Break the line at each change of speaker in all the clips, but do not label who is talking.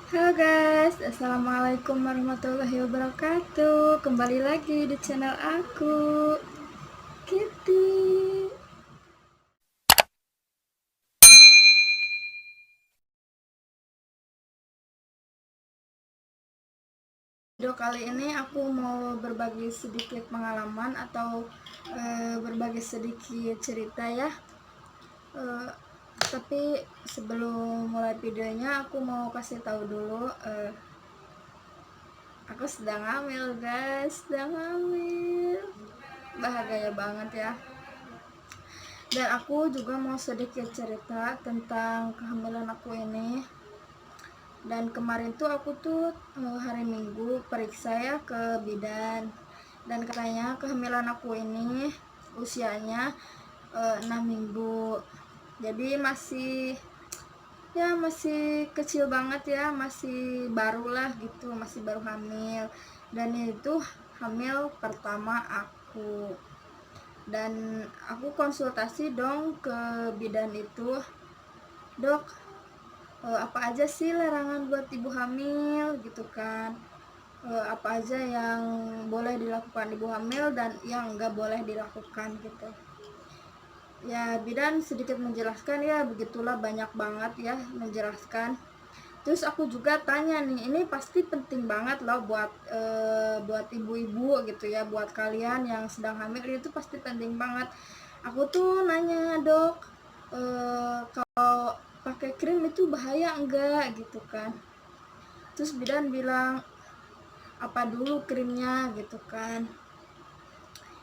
Halo guys, assalamualaikum warahmatullahi wabarakatuh. Kembali lagi di channel aku, Kitty. Video kali ini aku mau berbagi sedikit pengalaman atau berbagi sedikit cerita ya. Eh, tapi sebelum mulai videonya aku mau kasih tahu dulu, aku sedang hamil guys, sedang hamil. Bahagia banget ya. Dan aku juga mau sedikit cerita tentang kehamilan aku ini. Dan kemarin tuh aku tuh hari Minggu periksa ya ke bidan. Dan katanya kehamilan aku ini usianya 6 minggu. Jadi masih kecil banget ya, masih baru lah gitu, masih baru hamil. Dan itu hamil pertama aku. Dan aku konsultasi dong ke bidan itu, dok, apa aja sih larangan buat ibu hamil gitu kan, apa aja yang boleh dilakukan ibu hamil dan yang nggak boleh dilakukan gitu ya. Bidan sedikit menjelaskan ya, begitulah banyak banget ya menjelaskan. Terus aku juga tanya nih, ini pasti penting banget loh buat ibu-ibu gitu ya, buat kalian yang sedang hamil itu pasti penting banget. Aku tuh nanya, dok, kalau pakai krim itu bahaya enggak gitu kan. Terus bidan bilang, apa dulu krimnya gitu kan.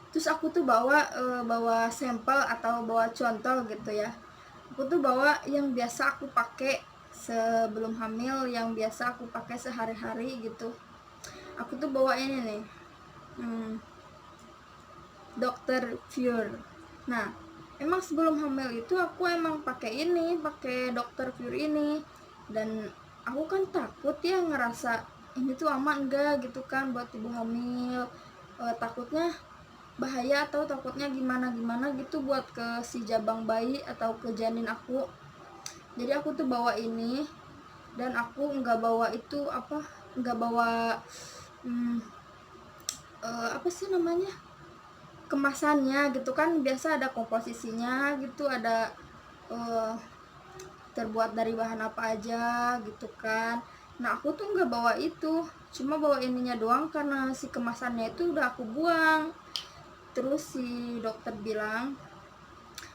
Terus aku tuh bawa sampel atau bawa contoh gitu ya. Aku tuh bawa yang biasa aku pakai sebelum hamil, yang biasa aku pakai sehari-hari gitu. Aku tuh bawa ini nih, Dr. Pure. Nah, emang sebelum hamil itu aku emang pakai Dr. Pure ini. Dan aku kan takut ya, ngerasa ini tuh aman enggak gitu kan buat ibu hamil. Takutnya bahaya atau takutnya gimana gitu buat ke si jabang bayi atau ke janin aku. Jadi aku tuh bawa ini, dan aku nggak bawa itu apa, nggak bawa hmm, apa sih namanya, kemasannya gitu kan. Biasa ada komposisinya gitu, ada uh, terbuat dari bahan apa aja gitu kan. Nah aku tuh nggak bawa itu, cuma bawa ininya doang karena si kemasannya itu udah aku buang. Terus si dokter bilang,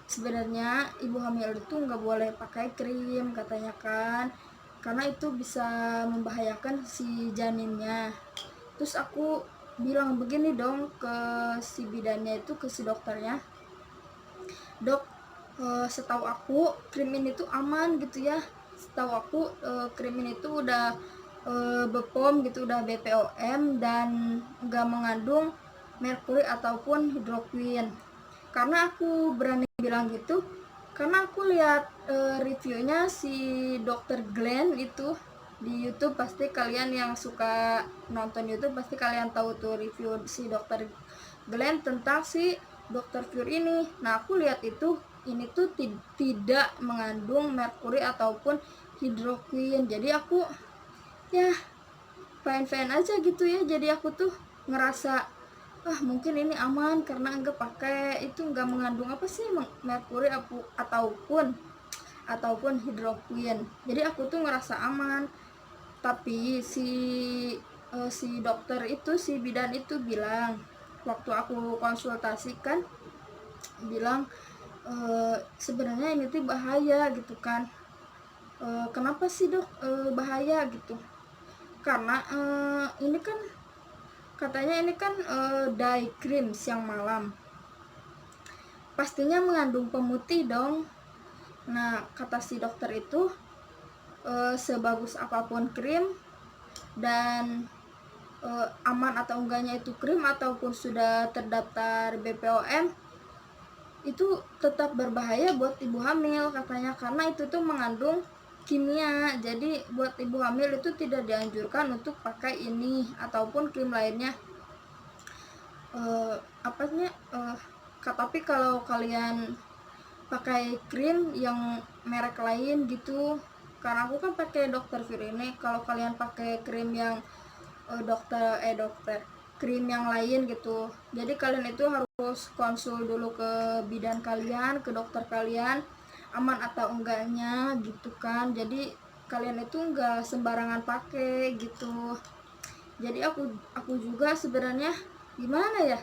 sebenarnya ibu hamil itu nggak boleh pakai krim katanya kan, karena itu bisa membahayakan si janinnya. Terus aku bilang begini dong ke si bidannya itu, ke si dokternya, dok, setahu aku krim ini tuh aman gitu ya. Setahu aku krim ini tuh udah BPOM gitu, udah BPOM, dan nggak mengandung merkuri ataupun hidroquin. Karena aku berani bilang gitu karena aku lihat reviewnya si dokter Glenn itu di YouTube. Pasti kalian yang suka nonton YouTube pasti kalian tahu tuh review si dokter Glenn tentang si dokter Pure ini. Nah aku lihat itu, ini tuh tidak mengandung merkuri ataupun hidroquin. Jadi aku ya fine aja gitu ya. Jadi aku tuh ngerasa mungkin ini aman karena enggak pakai itu, enggak mengandung apa sih, merkuri ataupun hidroquin. Jadi aku tuh ngerasa aman. Tapi si dokter itu, si bidan itu bilang, waktu aku konsultasikan, bilang sebenarnya ini tuh bahaya gitu kan. Kenapa sih dok bahaya gitu? Karena ini kan katanya ini kan dye cream siang malam, pastinya mengandung pemutih dong. Nah kata si dokter itu, sebagus apapun krim dan aman atau enggaknya itu krim ataupun sudah terdaftar BPOM, itu tetap berbahaya buat ibu hamil katanya, karena itu tuh mengandung kimia. Jadi buat ibu hamil itu tidak dianjurkan untuk pakai ini ataupun krim lainnya. Apanya tapi kalau kalian pakai krim yang merek lain gitu, karena aku kan pakai Dr. Fur ini. Kalau kalian pakai krim yang dokter krim yang lain gitu, jadi kalian itu harus konsul dulu ke bidan kalian, ke dokter kalian, aman atau enggaknya gitu kan. Jadi kalian itu enggak sembarangan pakai gitu. Jadi aku juga sebenarnya gimana ya,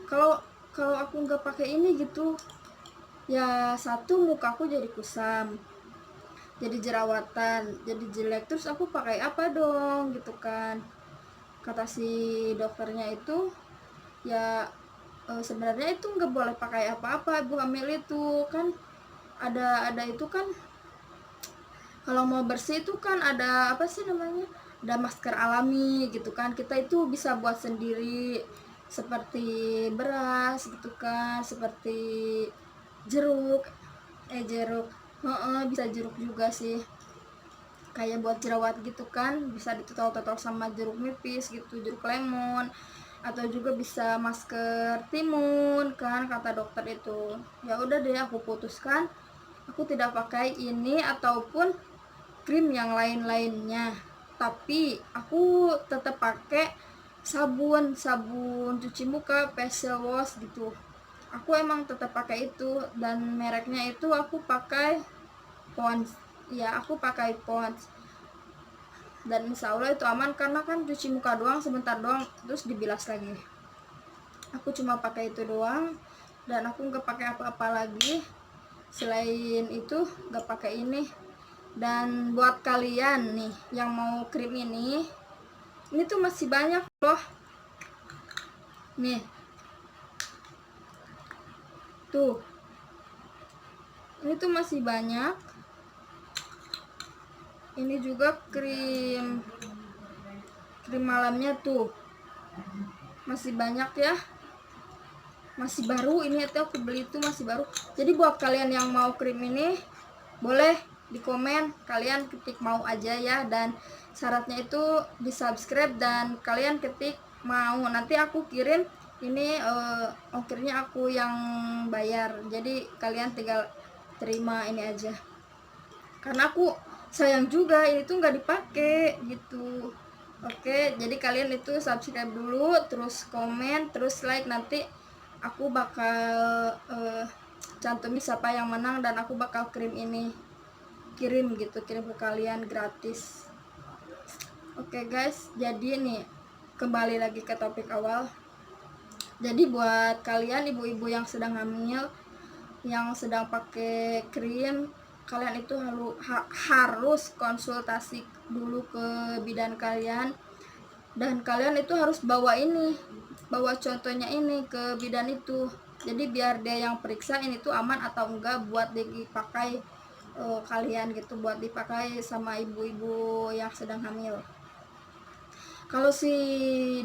kalau kalau aku nggak pakai ini gitu ya, satu muka aku jadi kusam, jadi jerawatan, jadi jelek, terus aku pakai apa dong gitu kan. Kata si dokternya itu ya sebenarnya itu nggak boleh pakai apa-apa ibu hamil itu kan. Ada itu kan, kalau mau bersih itu kan ada apa sih namanya, ada masker alami gitu kan, kita itu bisa buat sendiri seperti beras gitu kan, seperti jeruk jeruk, bisa jeruk juga sih, kayak buat jerawat gitu kan, bisa ditotok-totok sama jeruk nipis gitu, jeruk lemon, atau juga bisa masker timun kan kata dokter itu. Ya udah deh, aku putuskan aku tidak pakai ini ataupun krim yang lain-lainnya, tapi aku tetap pakai sabun cuci muka, facial wash gitu. Aku emang tetap pakai itu, dan mereknya itu aku pakai Pond's. Ya, aku pakai Pond's, dan insya Allah itu aman karena kan cuci muka doang, sebentar doang terus dibilas lagi. Aku cuma pakai itu doang, dan aku nggak pakai apa-apa lagi selain itu, nggak pakai ini. Dan buat kalian nih yang mau krim ini tuh masih banyak loh. Nih, tuh, ini tuh masih banyak. Ini juga krim malamnya tuh masih banyak ya, masih baru. Ini tuh aku beli tuh masih baru. Jadi buat kalian yang mau krim ini, boleh di komen, kalian ketik mau aja ya, dan syaratnya itu di subscribe dan kalian ketik mau, nanti aku kirim ini, ongkirnya aku yang bayar, jadi kalian tinggal terima ini aja, karena aku sayang juga ini tuh nggak dipakai gitu. Oke, jadi kalian itu subscribe dulu, terus komen, terus like, nanti aku bakal cantumin siapa yang menang, dan aku bakal kirim ke kalian gratis. Oke guys, jadi nih kembali lagi ke topik awal. Jadi buat kalian ibu-ibu yang sedang hamil, yang sedang pakai krim, kalian itu harus konsultasi dulu ke bidan kalian, dan kalian itu harus bawa contohnya ini ke bidan itu. Jadi biar dia yang periksa ini tuh aman atau enggak buat dipakai kalian gitu, buat dipakai sama ibu-ibu yang sedang hamil. Kalau si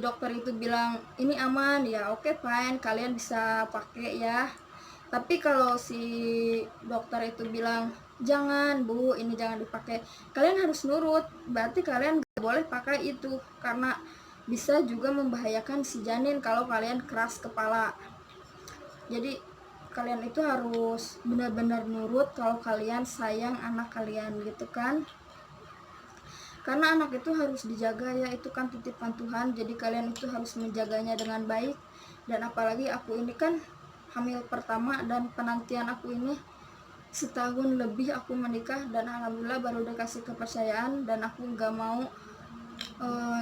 dokter itu bilang ini aman, ya oke, fine, kalian bisa pakai ya. Tapi kalau si dokter itu bilang jangan bu, ini jangan dipakai, kalian harus nurut. Berarti kalian gak boleh pakai itu, karena bisa juga membahayakan si janin kalau kalian keras kepala. Jadi kalian itu harus benar-benar nurut kalau kalian sayang anak kalian gitu kan, karena anak itu harus dijaga ya, itu kan titipan Tuhan, jadi kalian itu harus menjaganya dengan baik. Dan apalagi aku ini kan hamil pertama, dan penantian aku ini setahun lebih aku menikah, dan alhamdulillah baru dikasih kepercayaan, dan aku gak mau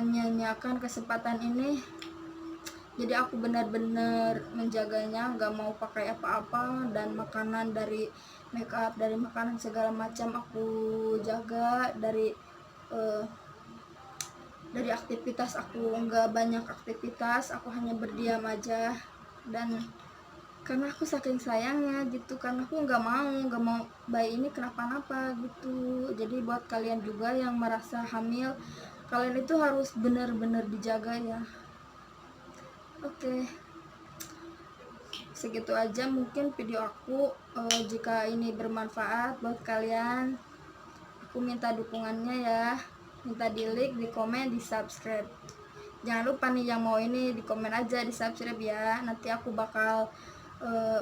nyanyiakan kesempatan ini. Jadi aku benar-benar menjaganya, gak mau pakai apa-apa, dan makanan, dari make up, dari makanan segala macam aku jaga. Dari aktivitas aku nggak banyak aktivitas, aku hanya berdiam aja. Dan karena aku saking sayangnya gitu, karena aku nggak mau bayi ini kenapa-napa gitu. Jadi buat kalian juga yang merasa hamil, kalian itu harus benar-benar dijaga ya. Oke, segitu aja mungkin video aku. Jika ini bermanfaat buat kalian, aku minta dukungannya ya, minta di like, di komen, di subscribe. Jangan lupa nih yang mau ini di komen aja, di subscribe ya. Nanti aku bakal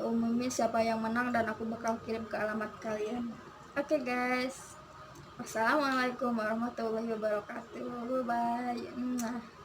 umumin siapa yang menang, dan aku bakal kirim ke alamat kalian. Oke guys. Wassalamualaikum warahmatullahi wabarakatuh. Bye.